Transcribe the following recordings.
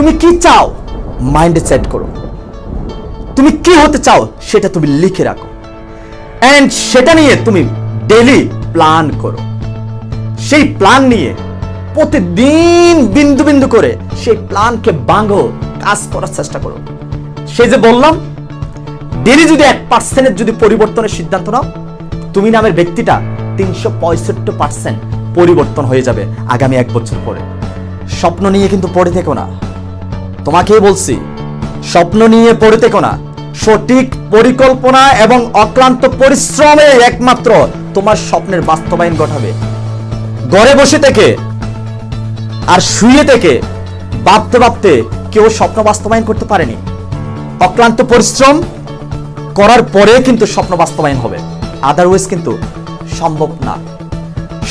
তুমি কি চাও মাইন্ডে সেট করো, তুমি কি হতে চাও সেটা তুমি লিখে রাখো, এন্ড সেটা নিয়ে তুমি ডেইলি প্ল্যান করো। সেই প্ল্যান নিয়ে প্রতিদিন বিন্দু বিন্দু করে সেই প্ল্যানকে ভাঙো, কাজ করার চেষ্টা করো। সেই যে বললাম, ডেইলি যদি 1% যদি পরিবর্তনের সিদ্ধান্ত নাও, তুমি নামের ব্যক্তিটা 365% পরিবর্তন হয়ে যাবে আগামী 1 বছর পরে। স্বপ্ন নিয়ে কিন্তু পড়ে থেকো না, তোমাকেই বলছি, স্বপ্ন নিয়ে পড়ে থেকো না। সঠিক পরিকল্পনা এবং অক্লান্ত পরিশ্রমে একমাত্র তোমার স্বপ্নের বাস্তবায়ন ঘটাবে। ঘরে বসে থেকে আর শুয়ে থেকে ভাবতে ভাবতে কেউ স্বপ্ন বাস্তবায়ন করতে পারেনি। অক্লান্ত পরিশ্রম করার পরে কিন্তু স্বপ্ন বাস্তবায়ন হবে, আদারওয়াইজ কিন্তু সম্ভব না।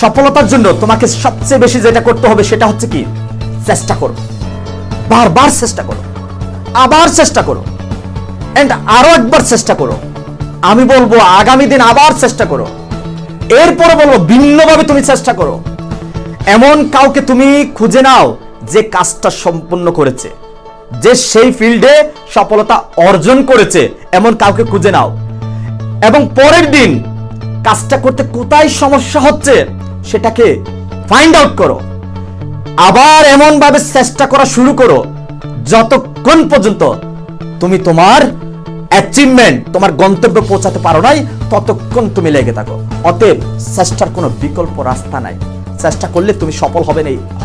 সফলতার জন্য তোমাকে সবচেয়ে বেশি যেটা করতে হবে সেটা হচ্ছে কি, চেষ্টা করো, বারবার চেষ্টা করো, আবার চেষ্টা করো, এন্ড আরো একবার চেষ্টা করো। আমি বলবো আগামী দিন আবার চেষ্টা করো, এরপরে বলবো ভিন্নভাবে তুমি চেষ্টা করো। এমন কাউকে তুমি খুঁজে নাও যে কাজটা সম্পূর্ণ করেছে, যে সেই ফিল্ডে সফলতা অর্জন করেছে, এমন কাউকে খুঁজে নাও এবং পরের দিন কাজটা করতে কোথায় সমস্যা হচ্ছে সেটাকে ফাইন্ড আউট করো। আবার এমন ভাবে চেষ্টা করা শুরু করো যতক্ষণ পর্যন্ত তুমি তোমার অ্যাচিভমেন্ট, তোমার গন্তব্যে পৌঁছাতে পারো নাই, ততক্ষণ তুমি লেগে থাকো। অতএব চেষ্টার কোনো বিকল্প রাস্তা নাই, চেষ্টা করলে তুমি সফল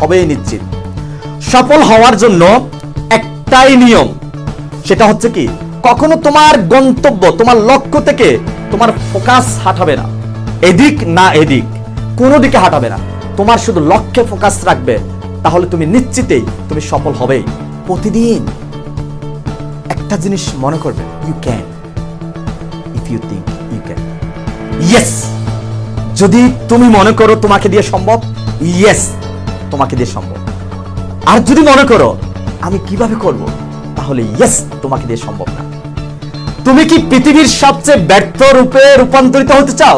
হবেই নিশ্চিত। সফল হওয়ার জন্য একটাই নিয়ম, সেটা হচ্ছে কি, কখনো তোমার গন্তব্য, তোমার লক্ষ্য থেকে তোমার ফোকাস হাঁটাবে না, এদিক না এদিক, কোনো দিকে হাঁটাবে না। তোমার শুধু লক্ষ্যে ফোকাস রাখবে, তাহলে তুমি নিশ্চিতই তুমি সফল হবেই। প্রতিদিন একটা জিনিস মনে করবে, you can, if you think you can. Yes, যদি তুমি মনে করো তোমাকে দিয়ে সম্ভব, ইয়েস তোমাকে দিয়ে সম্ভব। আর যদি মনে করো আমি কিভাবে করব, তাহলে ইয়েস তোমাকে দিয়ে সম্ভব না। তুমি কি পৃথিবীর সবচেয়ে ব্যর্থ রূপে রূপান্তরিত হতে চাও,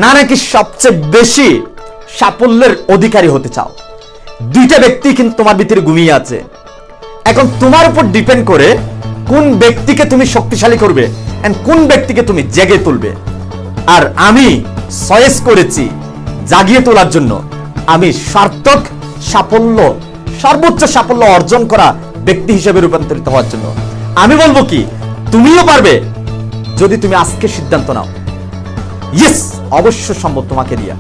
না নাকি সবচেয়ে বেশি সাফল্যের অধিকারী হতে চাও? দুইটা ব্যক্তি কিন্তু তোমার ভিতরে ঘুমিয়ে আছে। এখন তোমার উপর ডিপেন্ড করে কোন ব্যক্তিকে তুমি শক্তিশালী করবে এন্ড কোন ব্যক্তিকে তুমি জেগে তুলবে। আর আমি চয়েস করেছি জাগিয়ে তোলার জন্য, আমি সার্থক সাফল্য, সর্বোচ্চ সাফল্য অর্জন করা ব্যক্তি হিসেবে রূপান্তরিত হওয়ার জন্য। আমি বলবো কি, তুমিও পারবে যদি তুমি আজকে সিদ্ধান্ত নাও। ইয়েস, অবশ্য সম্ভব তোমাকে দিয়া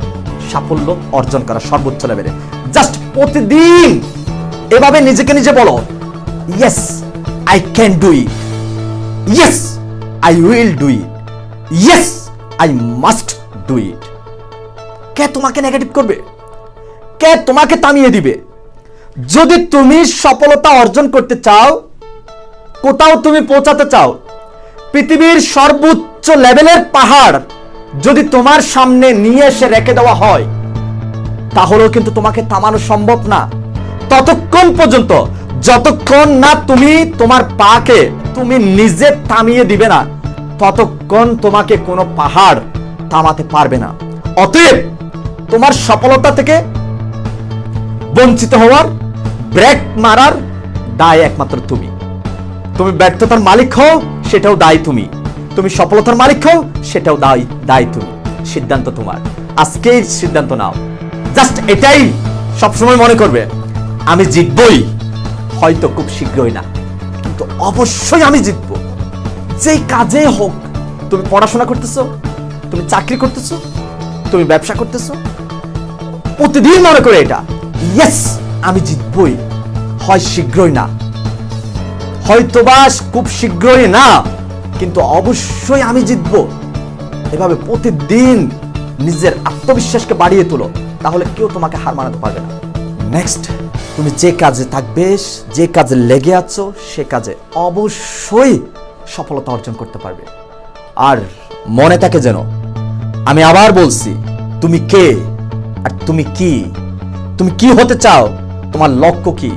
সাফল্য অর্জন করা সর্বোচ্চ লেভেলে। জাস্ট প্রতিদিন এভাবে নিজেকে নিজে বলো, yes I can do it, yes I will do it, yes I must do it. কে তোমাকে নেগেটিভ করবে? কে তোমাকে থামিয়ে দিবে? যদি তুমি সফলতা অর্জন করতে চাও, কোথাও তুমি পৌঁছাতে চাও, পৃথিবীর সর্বোচ্চ লেভেলের পাহাড় যদি তোমার সামনে নিয়ে এসে রেখে দেওয়া হয়, তাহলেও কিন্তু তোমাকে থামানো সম্ভব না, ততক্ষণ পর্যন্ত যতক্ষণ না তুমি তোমার পাকে তুমি নিজে থামিয়ে দিবে না, ততক্ষণ তোমাকে কোনো পাহাড় থামাতে পারবে না। অতএব তোমার সফলতা থেকে বঞ্চিত হওয়ার, ব্রেক মারার দায় একমাত্র তুমি। তুমি ব্যর্থতার মালিক হও, সেটাও দায়ী তুমি। তুমি সফলতার মালিক হও, সেটাও দায়ী তুমি। সিদ্ধান্ত তোমার, আজকেই সিদ্ধান্ত নাও। জাস্ট এটাই সবসময় মনে করবে, আমি জিতবই, হয়তো খুব শীঘ্রই না, কিন্তু অবশ্যই আমি জিতব। যেই কাজে হোক, তুমি পড়াশোনা করতেছো, তুমি চাকরি করতেছো, তুমি ব্যবসা করতেছো, প্রতিদিন মনে করে এটা, ইয়েস আমি জিতবই, হয় শীঘ্রই না, হয়তোবা খুব শীঘ্রই না, কিন্তু অবশ্যই আমি জিতবো। এভাবে প্রতিদিন নিজের আত্মবিশ্বাসকে বাড়িয়ে তোলো, তাহলে কেউ তোমাকে হার মানাতে পারবে না। নেক্সট, তুমি যে কাজে থাকবে, যে কাজে লেগে আছো, সে কাজে অবশ্যই সফলতা অর্জন করতে পারবে। আর মনে থাকে যেন, আমি আবার বলছি, তুমি কে আর তুমি কি হতে চাও, তোমার লক্ষ্য কি,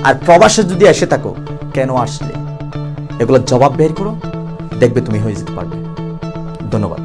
আর প্রবাসে যদি এসে থাকো কেন আসলে, এগুলোর জবাব বের করো, দেখবে তুমি হয়ে যেতে পারবে। ধন্যবাদ।